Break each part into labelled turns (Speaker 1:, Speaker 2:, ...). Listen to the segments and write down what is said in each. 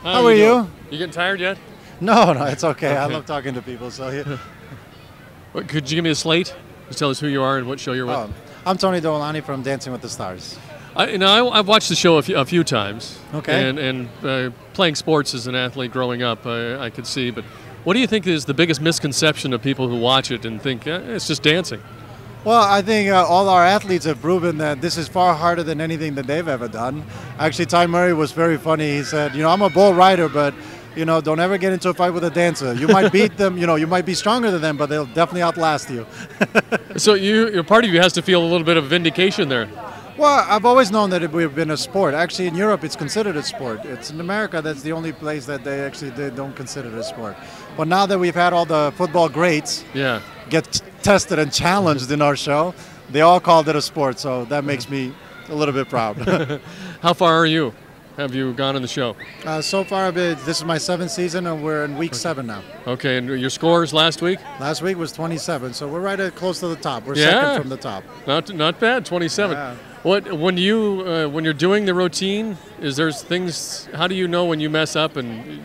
Speaker 1: How are you?
Speaker 2: You getting tired yet?
Speaker 1: No, it's okay. I love talking to people. So yeah.
Speaker 2: Could you give me a slate? Just tell us who you are and what show you're with.
Speaker 1: Oh, I'm Tony Donolani from Dancing with the Stars.
Speaker 2: I've watched the show a few times.
Speaker 1: Okay.
Speaker 2: And playing sports as an athlete growing up, I could see. But what do you think is the biggest misconception of people who watch it and think it's just dancing?
Speaker 1: Well, I think all our athletes have proven that this is far harder than anything that they've ever done. Actually, Ty Murray was very funny. He said, I'm a bull rider, but don't ever get into a fight with a dancer. You might beat them, you might be stronger than them, but they'll definitely outlast you.
Speaker 2: So part of you has to feel a little bit of vindication there.
Speaker 1: Well, I've always known that we've been a sport. Actually, in Europe, it's considered a sport. It's in America that's the only place that they don't consider it a sport. But now that we've had all the football greats get tested and challenged in our show, they all called it a sport. So that makes me a little bit proud.
Speaker 2: How far are you? Have you gone in the show?
Speaker 1: So far, this is my 7th season, and we're in week 7 now.
Speaker 2: Okay, and your scores last week?
Speaker 1: Last week was 27, so we're right close to the top. We're second from the top.
Speaker 2: Not bad, 27.
Speaker 1: Yeah.
Speaker 2: When you're doing the routine, is there things? How do you know when you mess up and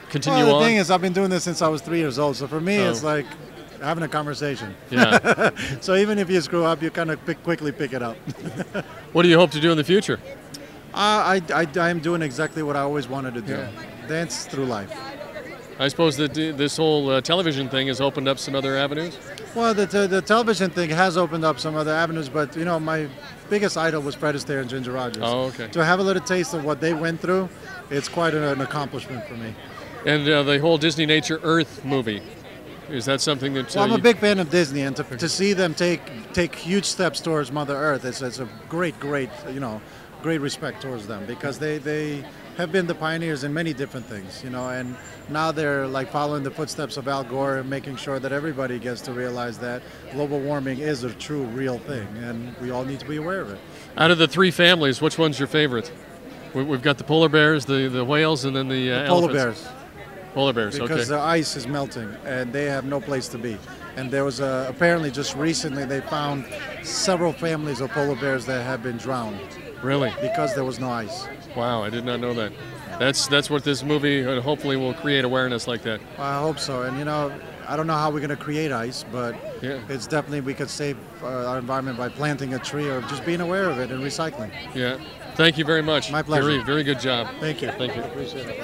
Speaker 2: continue on?
Speaker 1: Well, the thing is, I've been doing this since I was 3 years old, so for me, it's like having a conversation.
Speaker 2: Yeah.
Speaker 1: So even if you screw up, you kind of quickly pick it up.
Speaker 2: What do you hope to do in the future?
Speaker 1: I'm doing exactly what I always wanted to do.
Speaker 2: Yeah.
Speaker 1: Dance through life.
Speaker 2: I suppose that this whole television thing has opened up some other avenues?
Speaker 1: Well, the television thing has opened up some other avenues, but my biggest idol was Fred Astaire and Ginger Rogers.
Speaker 2: Oh, okay.
Speaker 1: To have a little taste of what they went through, it's quite an accomplishment for me.
Speaker 2: And the whole Disney Nature Earth movie, is that something that...
Speaker 1: Well, I'm a big fan of Disney, and to see them take huge steps towards Mother Earth, it's a great respect towards them, because they have been the pioneers in many different things, and now they're like following the footsteps of Al Gore and making sure that everybody gets to realize that global warming is a true, real thing, and we all need to be aware of it.
Speaker 2: Out of the 3 families, which one's your favorite? We've got the polar bears, the whales, and then the elephants.
Speaker 1: Polar bears.
Speaker 2: Polar bears,
Speaker 1: because the ice is melting, and they have no place to be. And there was apparently just recently they found several families of polar bears that have been drowned.
Speaker 2: Really?
Speaker 1: Because there was no ice.
Speaker 2: Wow, I did not know that. That's what this movie hopefully will create awareness like that.
Speaker 1: Well, I hope so. And I don't know how we're going to create ice, but it's definitely we could save our environment by planting a tree or just being aware of it and recycling.
Speaker 2: Yeah. Thank you very much.
Speaker 1: My pleasure.
Speaker 2: Very good job.
Speaker 1: Thank you.
Speaker 2: Thank you.
Speaker 1: Appreciate it.